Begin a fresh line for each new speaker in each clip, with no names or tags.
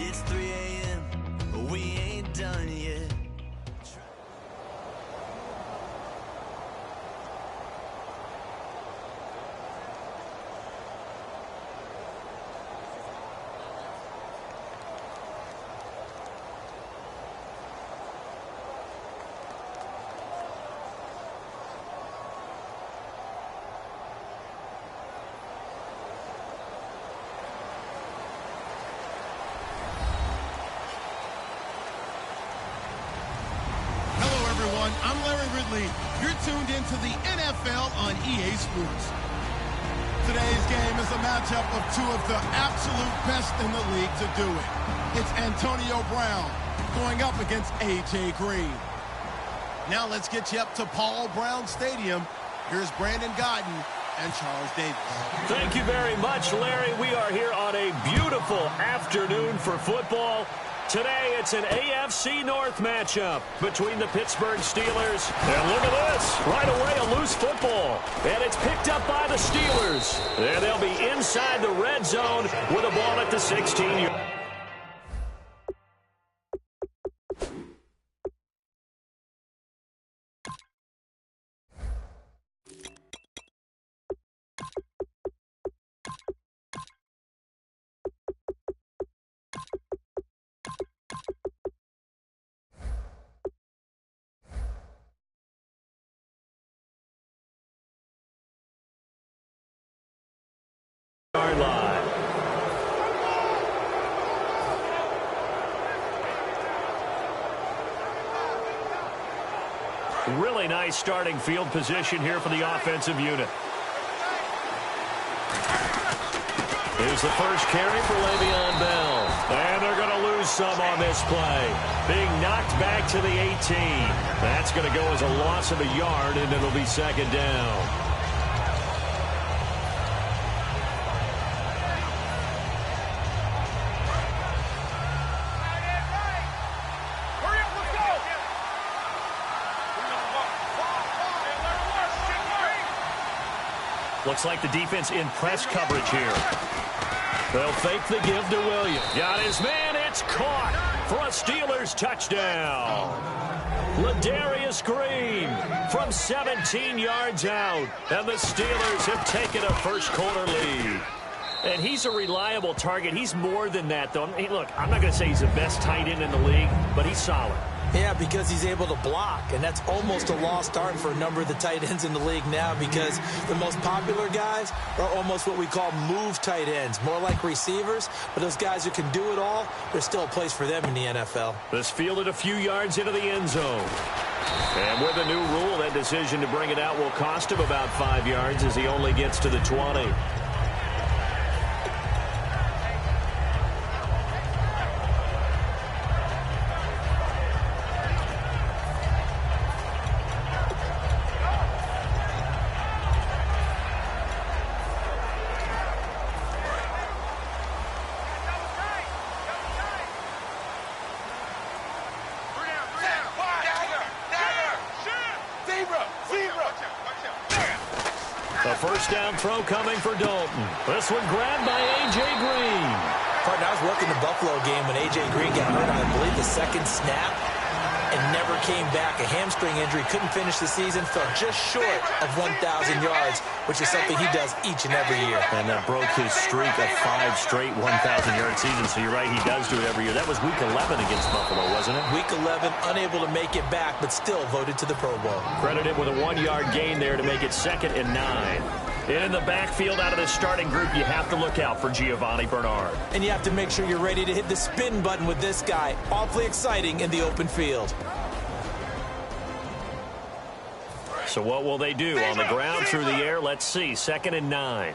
It's 3 a.m., but we ain't done yet.
I'm Larry Ridley. You're tuned into the NFL on EA Sports. Today's game is a matchup of two of the absolute best in the league to do it. It's Antonio Brown going up against A.J. Green. Now let's get you up to Paul Brown Stadium. Here's Brandon Godden and Charles Davis.
Thank you very much, Larry. We are here on a beautiful afternoon for football. Today, it's an AFC North matchup between the Pittsburgh Steelers. And look at this. Right away, a loose football. And it's picked up by the Steelers. And they'll be inside the red zone with a ball at the 16-yard. Line. Really nice starting field position here for the offensive unit. Here's the first carry for Le'Veon Bell. And they're going to lose some on this play. Being knocked back to the 18. That's going to go as a loss of a yard, and it'll be second down. Looks like the defense in press coverage here. They'll fake the give to Williams. Got his man. It's caught for a Steelers touchdown. Ladarius Green from 17 yards out. And the Steelers have taken a first-quarter lead. And he's a reliable target. He's more than that, though. Hey, look, I'm not going to say he's the best tight end in the league, but he's solid.
Yeah, because he's able to block, and that's almost a lost art for a number of the tight ends in the league now because the most popular guys are almost what we call move tight ends, more like receivers, but those guys who can do it all, there's still a place for them in the NFL.
This fielded a few yards into the end zone. And with the new rule, that decision to bring it out will cost him about 5 yards as he only gets to the 20. A first down throw coming for Dalton. This one grabbed by A.J. Green.
Partner, I was working the Buffalo game when A.J. Green got hurt on, I believe, the second snap and never came back. A hamstring injury, couldn't finish the season, fell just short of 1,000 yards, which is something he does each and every year.
And that broke his streak of 5 straight 1,000-yard seasons. So you're right, he does do it every year. That was Week 11 against Buffalo, wasn't it?
Week 11, unable to make it back, but still voted to the Pro Bowl.
Credited with a 1-yard gain there to make it 2nd and 9. And in the backfield out of this starting group, you have to look out for Giovanni Bernard.
And you have to make sure you're ready to hit the spin button with this guy. Awfully exciting in the open field.
So what will they do? On the ground, through the air, let's see. 2nd and 9.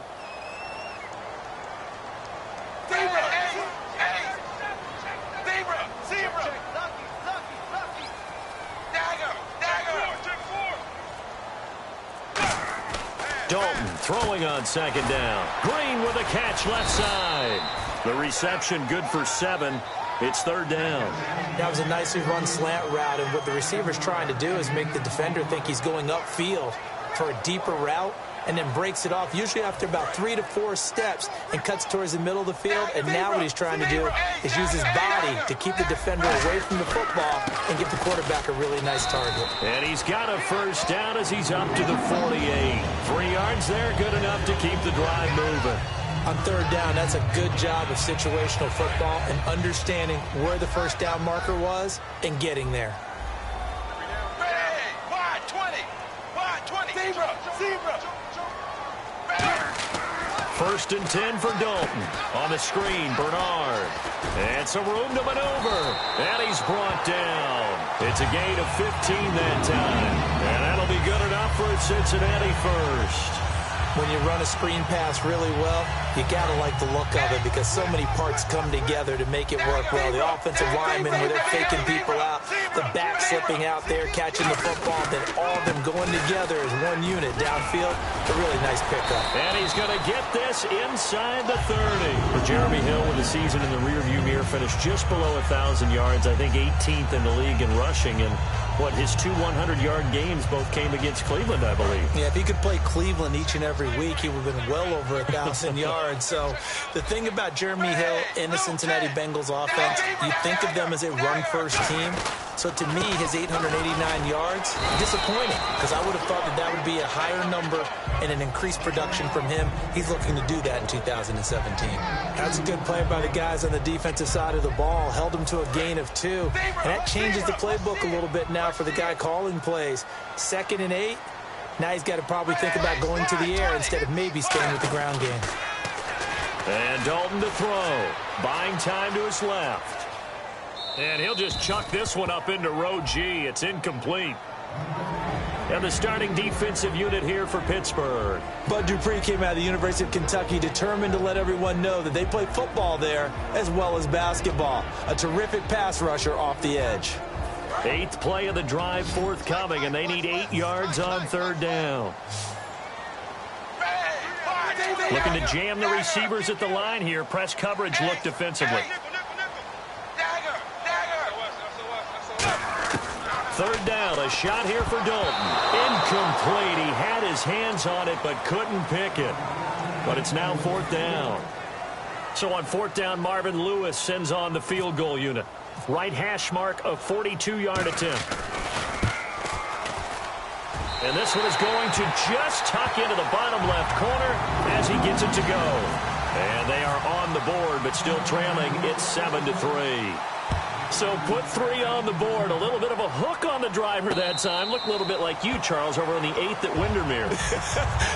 Dalton throwing on 2nd down. Green with a catch left side. The reception good for 7. It's 3rd down.
That was a nicely run slant route, and what the receiver's trying to do is make the defender think he's going upfield for a deeper route, and then breaks it off, usually after about 3 to 4 steps, and cuts towards the middle of the field. And now what he's trying to do is use his body to keep the defender away from the football and give the quarterback a really nice target.
And he's got a first down as he's up to the 48. 3 yards there, good enough to keep the drive moving.
On third down, that's a good job of situational football and understanding where the first down marker was and getting there.
First and 10 for Dalton. On the screen, Bernard. And some room to maneuver. And he's brought down. It's a gain of 15 that time. And that'll be good enough for a Cincinnati first.
When you run a screen pass really well, you got to like the look of it because so many parts come together to make it work well. The offensive linemen, where they're faking people out, the back slipping out there, catching the football, then all of them going together as one unit downfield. A really nice pickup.
And he's going to get this inside the 30. For Jeremy Hill, with the season in the rearview mirror, finished just below 1,000 yards. I think 18th in the league in rushing. And his 2 100-yard games both came against Cleveland, I believe.
Yeah, if he could play Cleveland each and every week, he would have been well over 1,000 yards. So the thing about Jeremy Hill in the Cincinnati Bengals offense, you think of them as a run-first team. So to me, his 889 yards, disappointing, because I would have thought that would be a higher number and an increased production from him. He's looking to do that in 2017. That's a good play by the guys on the defensive side of the ball. Held him to a gain of 2. And that changes the playbook a little bit now for the guy calling plays. 2nd and 8. Now he's got to probably think about going to the air instead of maybe staying with the ground game.
And Dalton to throw. Buying time to his left. And he'll just chuck this one up into row G. It's incomplete. And the starting defensive unit here for Pittsburgh.
Bud Dupree came out of the University of Kentucky determined to let everyone know that they play football there as well as basketball. A terrific pass rusher off the edge.
8th play of the drive forthcoming, and they need 8 yards on 3rd down. Looking to jam the receivers at the line here. Press coverage look defensively. 3rd down, a shot here for Dalton. Incomplete. He had his hands on it but couldn't pick it. But it's now 4th down. So on 4th down, Marvin Lewis sends on the field goal unit. Right hash mark, a 42-yard attempt. And this one is going to just tuck into the bottom left corner as he gets it to go. And they are on the board, but still trailing. It's 7-3. So put 3 on the board. A little bit of a hook on the driver that time. Looked a little bit like you, Charles, over on the 8th at Windermere.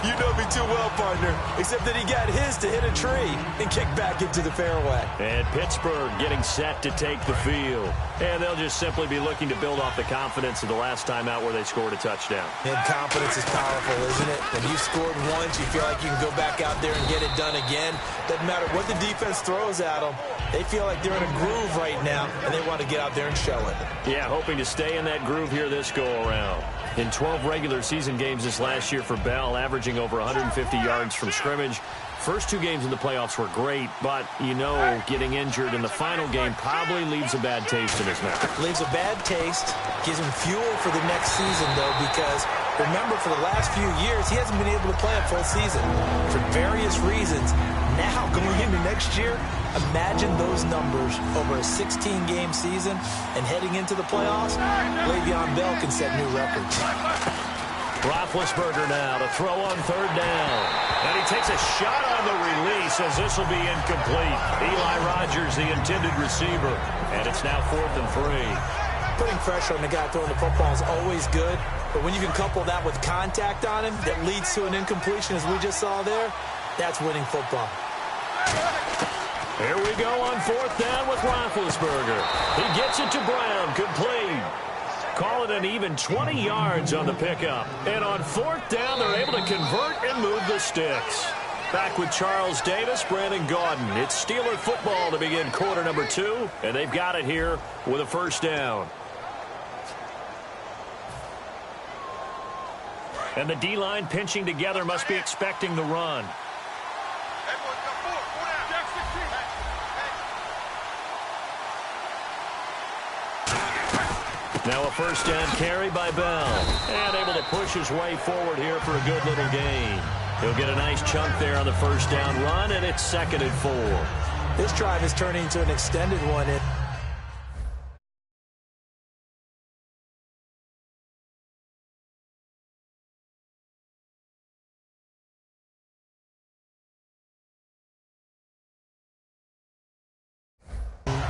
You know me too well, partner. Except that he got his to hit a tree and kick back into the fairway.
And Pittsburgh getting set to take the field. And they'll just simply be looking to build off the confidence of the last time out where they scored a touchdown.
And confidence is powerful, isn't it? When you scored once, you feel like you can go back out there and get it done again. Doesn't matter what the defense throws at them. They feel like they're in a groove right now, and they want to get out there and show it.
Yeah, hoping to stay in that groove here this go-around. In 12 regular season games this last year for Bell, averaging over 150 yards from scrimmage. First 2 games in the playoffs were great, but, getting injured in the final game probably leaves a bad taste in his mouth.
Leaves a bad taste, gives him fuel for the next season, though, because remember, for the last few years, he hasn't been able to play a full season for various reasons. Now, going into next year, imagine those numbers over a 16-game season and heading into the playoffs. Le'Veon Bell can set new records.
Roethlisberger now to throw on 3rd down. And he takes a shot on the release as this will be incomplete. Eli Rogers, the intended receiver. And it's now 4th and 3.
Putting pressure on the guy throwing the football is always good. But when you can couple that with contact on him that leads to an incompletion, as we just saw there, that's winning football.
Here we go on 4th down with Roethlisberger. He gets it to Brown, complete. Call it an even 20 yards on the pickup. And on 4th down, they're able to convert and move the sticks. Back with Charles Davis, Brandon Gaudin. It's Steeler football to begin quarter number 2, and they've got it here with a 1st down. And the D-line pinching together, must be expecting the run. Now a 1st down carry by Bell. And able to push his way forward here for a good little gain. He'll get a nice chunk there on the first down run, and it's 2nd and 4.
This drive is turning into an extended one.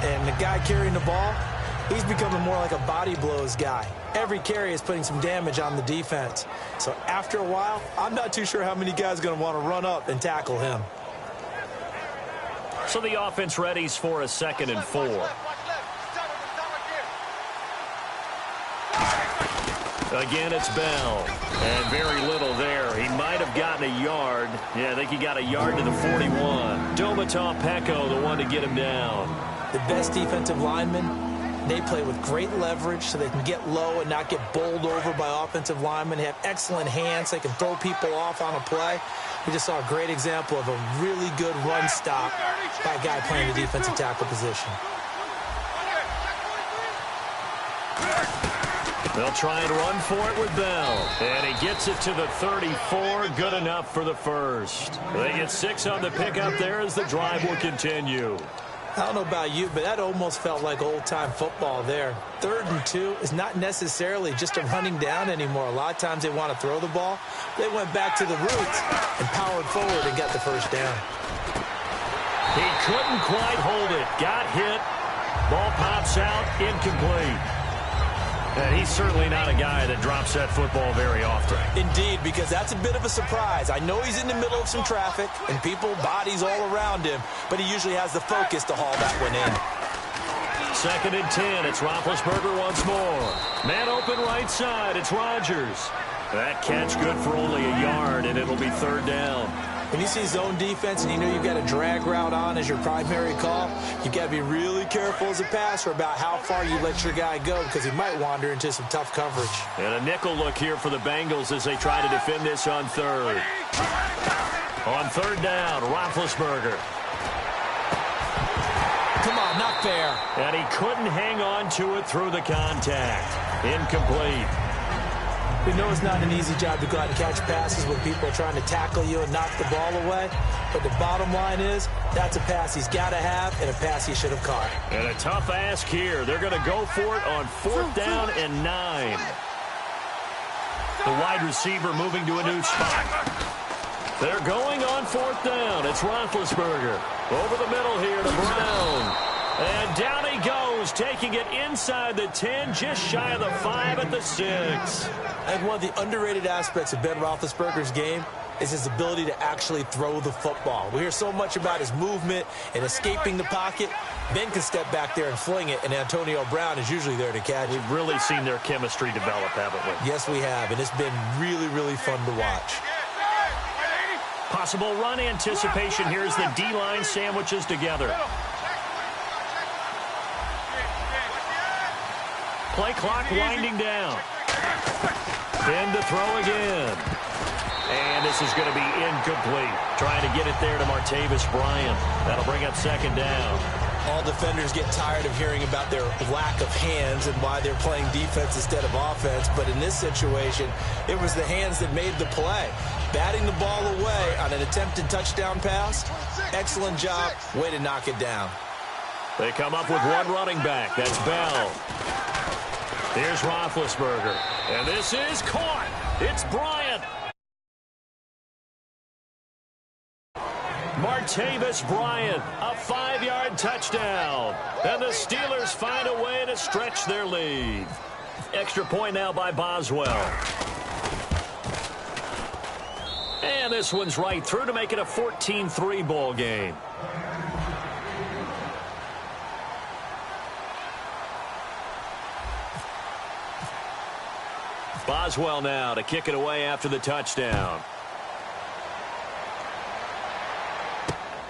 And the guy carrying the ball, he's becoming more like a body blows guy. Every carry is putting some damage on the defense. So after a while, I'm not too sure how many guys are going to want to run up and tackle him.
So the offense readies for a 2nd and 4. Again, it's Bell. And very little there. He might have gotten a yard. Yeah, I think he got a yard to the 41. Domatov Peko, the one to get him down.
The best defensive linemen, they play with great leverage so they can get low and not get bowled over by offensive linemen. They have excellent hands. They can throw people off on a play. We just saw a great example of a really good run stop by a guy playing the defensive tackle position.
They'll try and run for it with Bell. And he gets it to the 34. Good enough for the first. They get 6 on the pickup there as the drive will continue.
I don't know about you, but that almost felt like old-time football there. 3rd and 2 is not necessarily just a running down anymore. A lot of times they want to throw the ball. They went back to the roots and powered forward and got the first down.
He couldn't quite hold it. Got hit. Ball pops out. Incomplete. And he's certainly not a guy that drops that football very often.
Indeed, because that's a bit of a surprise. I know he's in the middle of some traffic and people, bodies all around him, but he usually has the focus to haul that one in.
2nd and 10. It's Roethlisberger once more. Man open right side. It's Rodgers. That catch good for only a yard, and it'll be 3rd down.
When you see zone defense and you know you've got a drag route on as your primary call, you've got to be really careful as a passer about how far you let your guy go because he might wander into some tough coverage.
And a nickel look here for the Bengals as they try to defend this on 3rd. On 3rd down, Roethlisberger.
Come on, not fair.
And he couldn't hang on to it through the contact. Incomplete.
We know it's not an easy job to go out and catch passes when people are trying to tackle you and knock the ball away. But the bottom line is, that's a pass he's got to have and a pass he should have caught.
And a tough ask here. They're going to go for it on 4th down and 9. The wide receiver moving to a new spot. They're going on 4th down. It's Roethlisberger. Over the middle here to Brown. And down he goes, taking it inside the 10, just shy of the 5 at the 6.
I think one of the underrated aspects of Ben Roethlisberger's game is his ability to actually throw the football. We hear so much about his movement and escaping the pocket. Ben can step back there and fling it, and Antonio Brown is usually there to catch it.
We've really seen their chemistry develop, haven't we?
Yes, we have, and it's been really, really fun to watch.
Possible run anticipation. Here's the D-line sandwiches together. Play clock winding down. In to throw again. And this is going to be incomplete. Trying to get it there to Martavis Bryant. That'll bring up 2nd down.
All defenders get tired of hearing about their lack of hands and why they're playing defense instead of offense. But in this situation, it was the hands that made the play. Batting the ball away on an attempted touchdown pass. Excellent job. Way to knock it down.
They come up with one running back. That's Bell. Here's Roethlisberger. And this is caught. It's Bryant. Martavis Bryant, a 5-yard touchdown. And the Steelers find a way to stretch their lead. Extra point now by Boswell. And this one's right through to make it a 14-3 ball game. Boswell now to kick it away after the touchdown.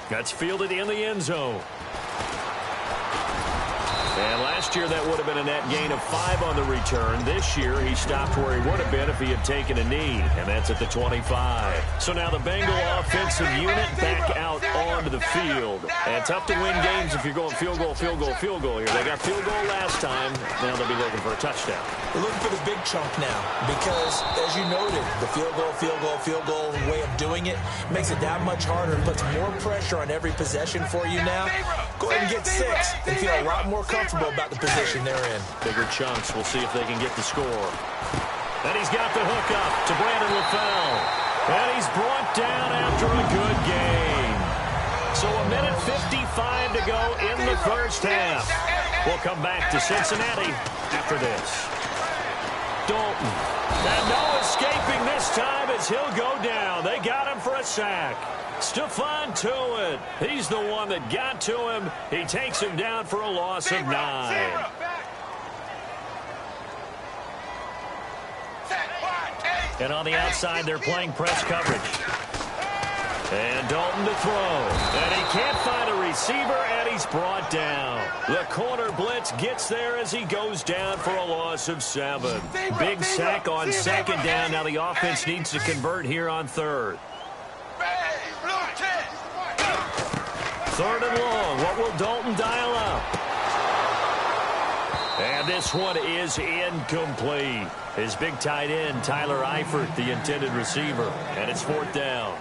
That's fielded in the end zone. And last Last year, that would have been a net gain of 5 on the return. This year, he stopped where he would have been if he had taken a knee, and that's at the 25. So now the Bengal offensive unit back out onto the field. And tough to win games if you're going field goal, field goal, field goal here. They got field goal last time. Now they'll be looking for a touchdown.
They're looking for the big chunk now because, as you noted, the field goal way of doing it makes it that much harder and puts more pressure on every possession for you now. Go ahead and get 6 and feel a lot more comfortable about the position they're in.
Bigger chunks. We'll see if they can get the score. And he's got the hook up to Brandon LaFell. And he's brought down after a good game. So a minute 55 to go in the first half. We'll come back to Cincinnati after this. Dalton. And no escaping this time as he'll go down. They got him for a sack. Stephon Tuitt. He's the one that got to him. He takes him down for a loss of 9. And on the outside, they're playing press coverage. And Dalton to throw. And he can't find a receiver, and he's brought down. The corner blitz gets there as he goes down for a loss of 7. Big sack on second down. Now the offense needs to convert here on third. Third and long. What will Dalton dial up? And this one is incomplete. His big tight end, Tyler Eifert, the intended receiver. And it's 4th down.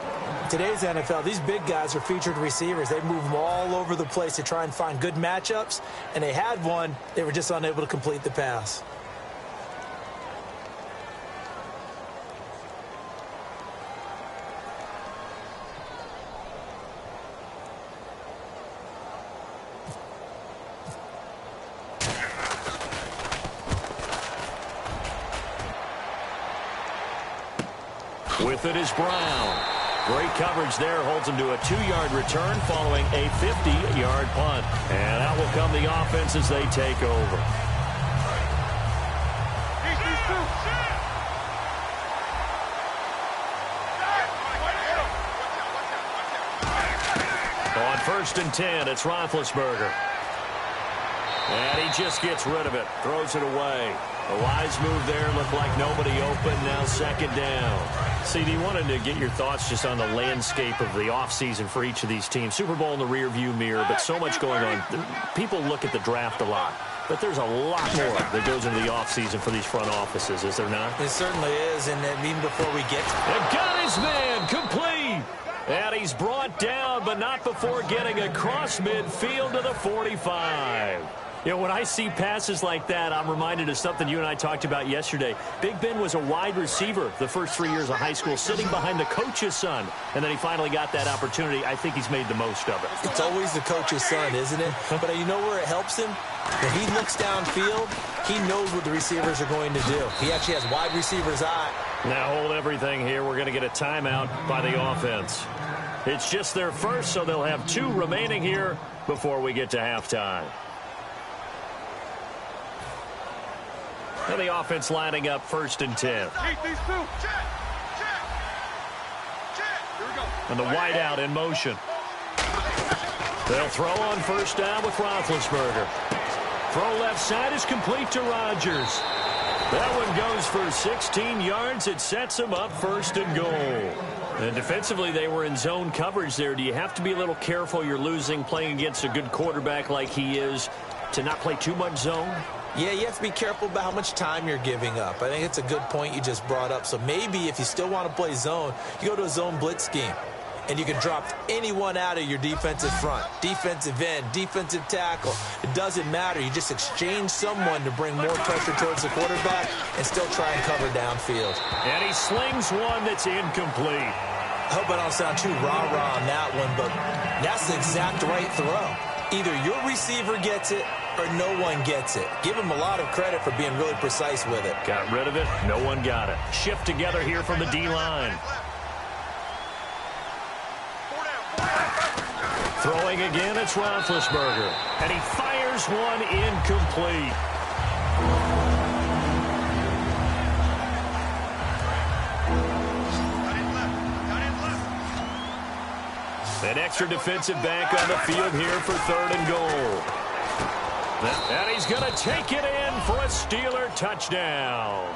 Today's NFL, these big guys are featured receivers. They move them all over the place to try and find good matchups. And they had one. They were just unable to complete the pass.
With it is Brown. Great coverage there. Holds him to a 2-yard return following a 50-yard punt. And out will come the offense as they take over. On 1st and 10, it's Roethlisberger. And he just gets rid of it. Throws it away. A wise move there. Looked like nobody open. Now 2nd down. CD, wanted to get your thoughts just on the landscape of the offseason for each of these teams. Super Bowl in the rearview mirror, but so much going on. People look at the draft a lot, but there's a lot more that goes into the offseason for these front offices, is there not?
It certainly is, and even before we get to it.
And got his man complete. And he's brought down, but not before getting across midfield to the 45. You know, when I see passes like that, I'm reminded of something you and I talked about yesterday. Big Ben was a wide receiver the first 3 years of high school, sitting behind the coach's son. And then he finally got that opportunity. I think he's made the most of it.
It's always the coach's son, isn't it? But you know where it helps him? When he looks downfield, he knows what the receivers are going to do. He actually has wide receiver's eye.
Now hold everything here. We're going to get a timeout by the offense. It's just their first, so they'll have 2 remaining here before we get to halftime. And the offense lining up 1st and 10. And the wideout in motion. They'll throw on 1st down with Roethlisberger. Throw left side is complete to Rodgers. That one goes for 16 yards. It sets him up 1st and goal. And defensively, they were in zone coverage there. Do you have to be a little careful? You're losing, playing against a good quarterback like he is, to not play too much zone?
Yeah, you have to be careful about how much time you're giving up. I think it's a good point you just brought up. So maybe if you still want to play zone, you go to a zone blitz scheme. And you can drop anyone out of your defensive front. Defensive end, defensive tackle. It doesn't matter. You just exchange someone to bring more pressure towards the quarterback and still try and cover downfield.
And he slings one that's incomplete.
I hope I don't sound too rah-rah on that one, but that's the exact right throw. Either your receiver gets it or no one gets it. Give him a lot of credit for being really precise with it.
Got rid of it. No one got it. Shift together here from the D-line. Throwing again, it's Roethlisberger. And he fires one incomplete. An extra defensive back on the field here for 3rd and goal. And he's going to take it in for a Steeler touchdown.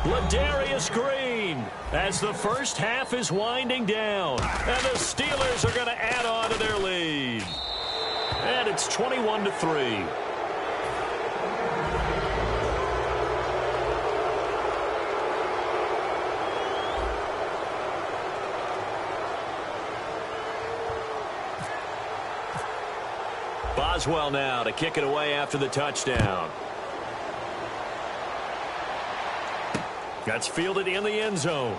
Ladarius Green, as the first half is winding down, and the Steelers are going to add on to their lead. And it's 21-3. Boswell now to kick it away after the touchdown. That's fielded in the end zone.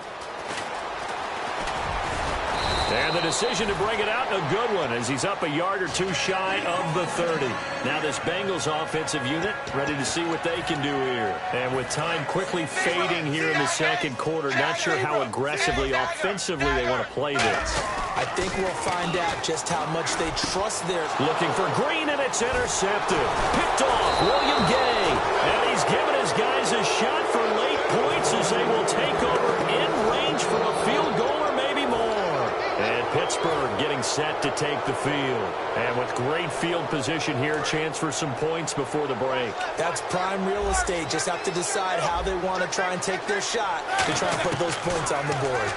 And the decision to bring it out, a good one, as he's up a yard or two shy of the 30. Now this Bengals offensive unit ready to see what they can do here. And with time quickly fading here in the second quarter, not sure how aggressively, offensively they want to play this.
I think we'll find out just how much they trust their...
Looking for Green, and it's intercepted. Picked off, William Gay. And he's given his guys a shot for late points as they will take over in range from a field goal or maybe more. And Pittsburgh getting set to take the field. And with great field position here, chance for some points before the break.
That's prime real estate. Just have to decide how they want to try and take their shot to try and put those points on the board.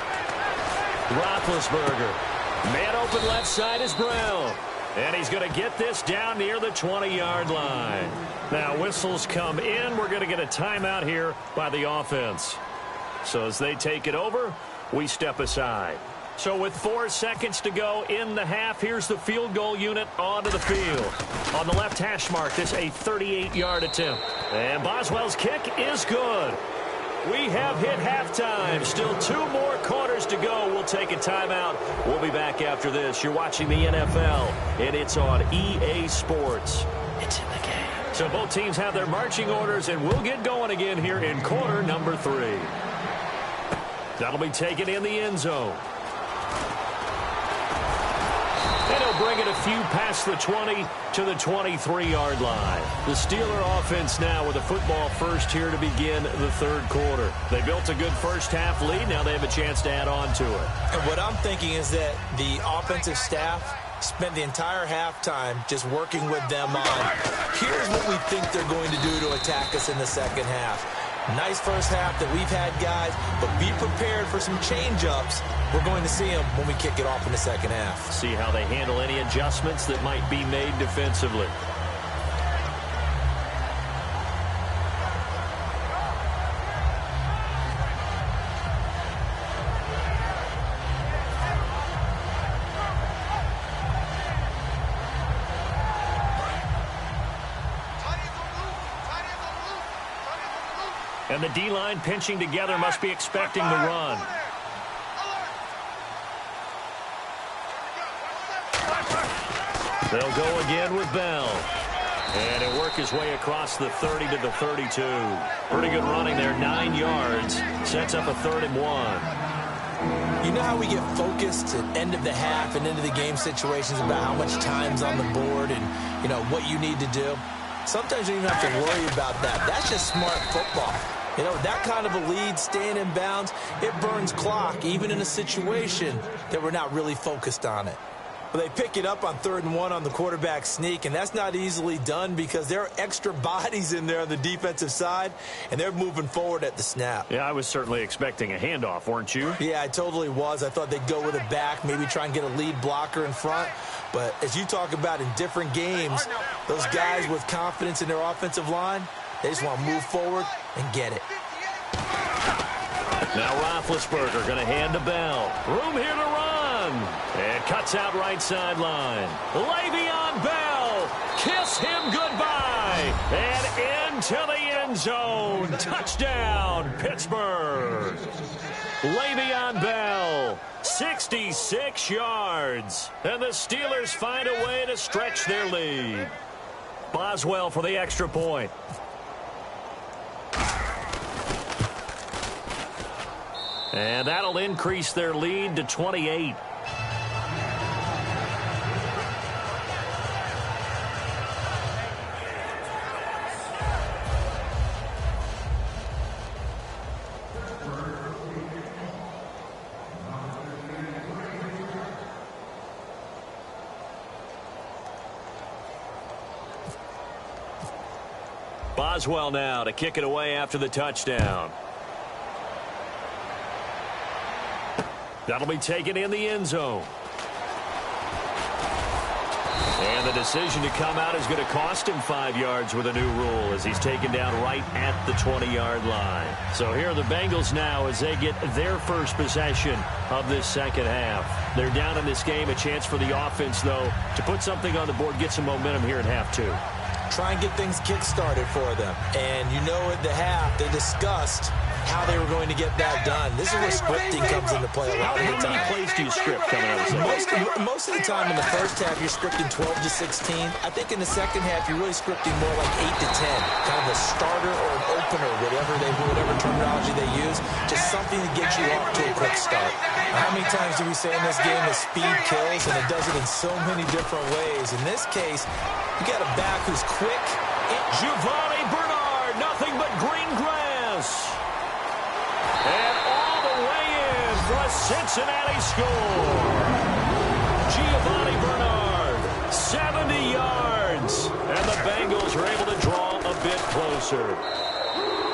Roethlisberger. Man open left side is Brown. And he's going to get this down near the 20-yard line. Now whistles come in. We're going to get a timeout here by the offense. So as they take it over, we step aside. So with 4 seconds to go in the half, here's the field goal unit onto the field. On the left hash mark, this a 38-yard attempt. And Boswell's kick is good. We have hit halftime. Still 2 more quarters to go. We'll take a timeout. We'll be back after this. You're watching the NFL, and it's on EA Sports. It's in the game. So both teams have their marching orders, and we'll get going again here in quarter number 3. That'll be taken in the end zone. And he'll bring it a few past the 20 to the 23-yard line. The Steeler offense now with a football first here to begin the third quarter. They built a good first half lead. Now they have a chance to add on to it.
And what I'm thinking is that the offensive staff spent the entire halftime just working with them on, here's what we think they're going to do to attack us in the second half. Nice first half that we've had, guys, but be prepared for some change-ups. We're going to see them when we kick it off in the second half.
See how they handle any adjustments that might be made defensively. And the D-line pinching together must be expecting the run. They'll go again with Bell. And he'll work his way across the 30 to the 32. Pretty good running there, 9 yards. Sets up a 3rd and 1.
You know how we get focused at end of the half and into the game situations about how much time's on the board and, you know, what you need to do? Sometimes you don't even have to worry about that. That's just smart football. You know, that kind of a lead, staying in bounds, it burns clock, even in a situation that we're not really focused on it. But they pick it up on 3rd and 1 on the quarterback sneak, and that's not easily done because there are extra bodies in there on the defensive side, and they're moving forward at the snap.
Yeah, I was certainly expecting a handoff, weren't you?
Yeah, I totally was. I thought they'd go with a back, maybe try and get a lead blocker in front. But as you talk about in different games, those guys with confidence in their offensive line, they just want to move forward and get it.
Now Roethlisberger going to hand to Bell. Room here to run. And cuts out right sideline. Le'Veon Bell. Kiss him goodbye. And into the end zone. Touchdown, Pittsburgh. Le'Veon Bell. 66 yards. And the Steelers find a way to stretch their lead. Boswell for the extra point. And that'll increase their lead to 28. Boswell now to kick it away after the touchdown. That'll be taken in the end zone. And the decision to come out is going to cost him 5 yards with a new rule as he's taken down right at the 20-yard line. So here are the Bengals now as they get their first possession of this second half. They're down in this game. A chance for the offense, though, to put something on the board, get some momentum here in half two.
Try and get things kick-started for them. And you know at the half, they discussed how they were going to get that done. This is where scripting comes into play a lot of the time.
How many plays do you script coming out of the second?
Most of the time in the first half, you're scripting 12 to 16. I think in the second half, you're really scripting more like 8 to 10. Kind of a starter or an opener, whatever terminology they use. Just something to get you off to a quick start. How many times do we say in this game that speed kills, and it does it in so many different ways? In this case, you got a back who's quick.
Giovanni Bernard, nothing but green grass. And all the way in for a Cincinnati score. Giovanni Bernard, 70 yards. And the Bengals are able to draw a bit closer.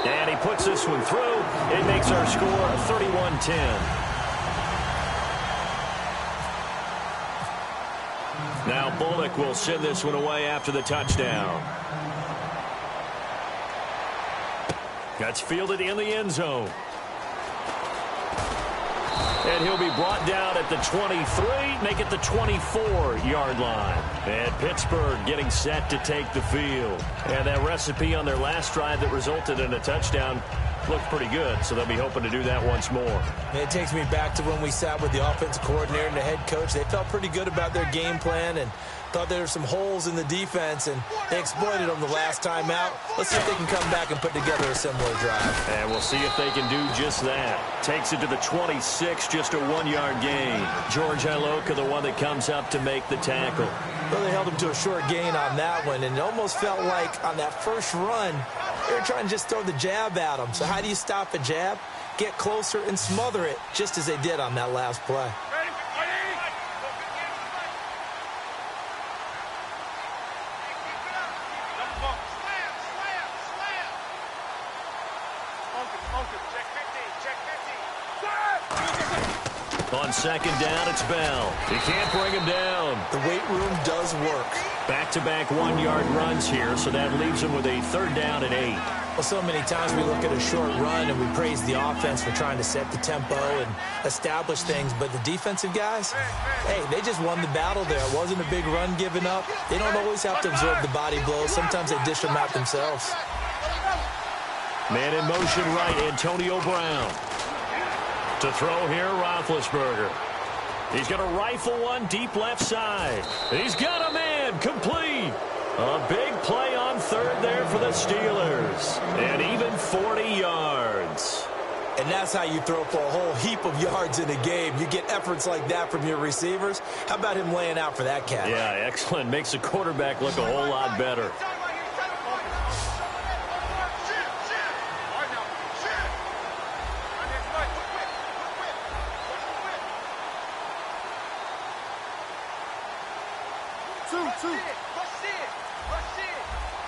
And he puts this one through. It makes our score 31-10. Now Bullock will send this one away after the touchdown. That's fielded in the end zone. And he'll be brought down at the 23, make it the 24-yard line. And Pittsburgh getting set to take the field. And that recipe on their last drive that resulted in a touchdown looked pretty good, so they'll be hoping to do that once more.
And it takes me back to when we sat with the offensive coordinator and the head coach. They felt pretty good about their game plan and thought there were some holes in the defense, and they exploited them the last time out. Let's see if they can come back and put together a similar drive.
And we'll see if they can do just that. Takes it to the 26, just a 1-yard gain. George Iloka, the one that comes up to make the tackle.
Well, they held him to a short gain on that one, and it almost felt like on that first run, they were trying to just throw the jab at him. So how do you stop a jab? Get closer and smother it, just as they did on that last play.
On second down, it's Bell. He can't bring him down.
The weight room does work.
Back-to-back 1-yard runs here, so that leaves him with a third down and 8.
Well, so many times we look at a short run and we praise the offense for trying to set the tempo and establish things, but the defensive guys, hey, they just won the battle there. It wasn't a big run given up. They don't always have to absorb the body blows. Sometimes they dish them out themselves.
Man in motion right, Antonio Brown. To throw here, Roethlisberger. He's going to rifle one deep left side. He's got a man complete. A big play on third there for the Steelers. And even 40 yards.
And that's how you throw for a whole heap of yards in a game. You get efforts like that from your receivers. How about him laying out for that cat?
Yeah, excellent. Makes the quarterback look a whole lot better.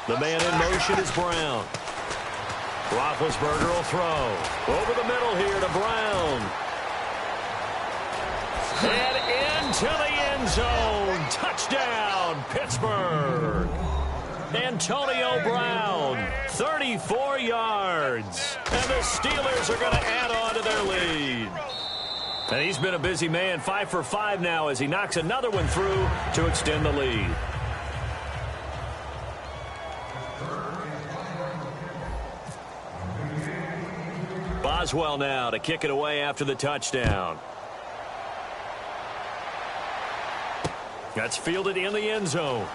The man in motion is Brown. Roethlisberger will throw. Over the middle here to Brown. And into the end zone. Touchdown, Pittsburgh. Antonio Brown, 34 yards. And the Steelers are going to add on to their lead. And he's been a busy man, 5 for 5 now as he knocks another one through to extend the lead. Boswell now to kick it away after the touchdown. That's fielded in the end zone.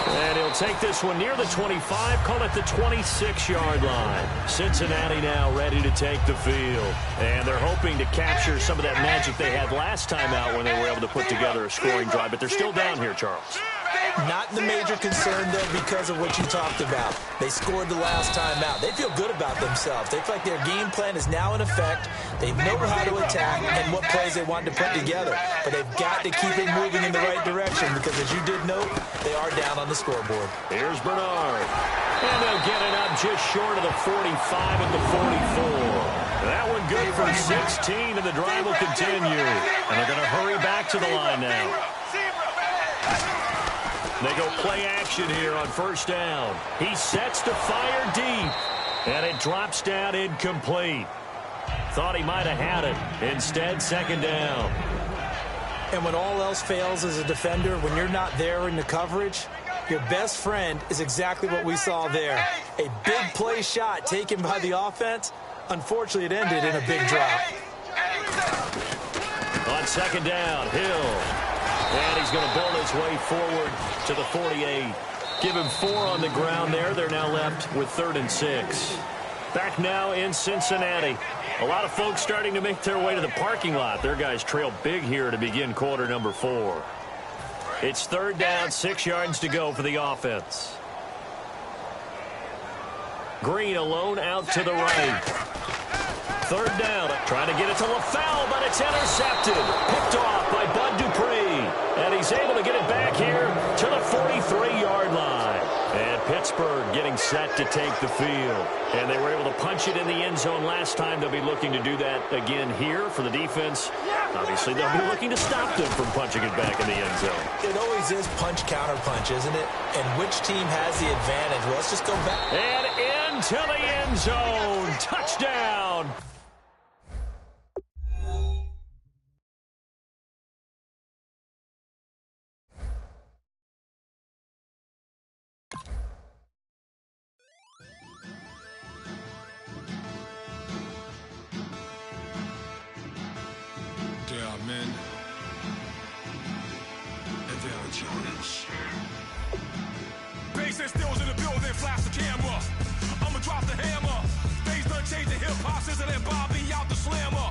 And he'll take this one near the 25, call it the 26-yard line. Cincinnati now ready to take the field. And they're hoping to capture some of that magic they had last time out when they were able to put together a scoring drive. But they're still down here, Charles.
Not the major concern, though, because of what you talked about. They scored the last time out. They feel good about themselves. They feel like their game plan is now in effect. They know how to attack and what plays they want to put together. But they've got to keep it moving in the right direction because, as you did note, they are down on the scoreboard.
Here's Bernard. And they'll get it up just short of the 45 at the 44. That one good for 16, and the drive will continue. And they're going to hurry back to the line now. They go play action here on first down. He sets to fire deep, and it drops down incomplete. Thought he might have had it. Instead, second down.
And when all else fails as a defender, when you're not there in the coverage, your best friend is exactly what we saw there. A big play shot taken by the offense. Unfortunately, it ended in a big drop.
On second down, Hill. And he's going to build his way forward to the 48. Give him 4 on the ground there. They're now left with 3rd and 6. Back now in Cincinnati. A lot of folks starting to make their way to the parking lot. Their guys trail big here to begin quarter number 4. It's 3rd down, 6 yards to go for the offense. Green alone out to the right. 3rd down, trying to get it to LaFell, but it's intercepted. Picked off by Bud Dupree. And he's able to get it back here to the 43-yard line. And Pittsburgh getting set to take the field. And they were able to punch it in the end zone last time. They'll be looking to do that again here for the defense. Obviously, they'll be looking to stop them from punching it back in the end zone.
It always is punch-counter-punch, isn't it? And which team has the advantage? Well, let's just go back.
And into the end zone. Touchdown.
Men. Jones. Bass and stills in the building, flash the camera. I'ma drop the hammer. Bass done changed the hip hop, sizzle and Bobby out the slammer.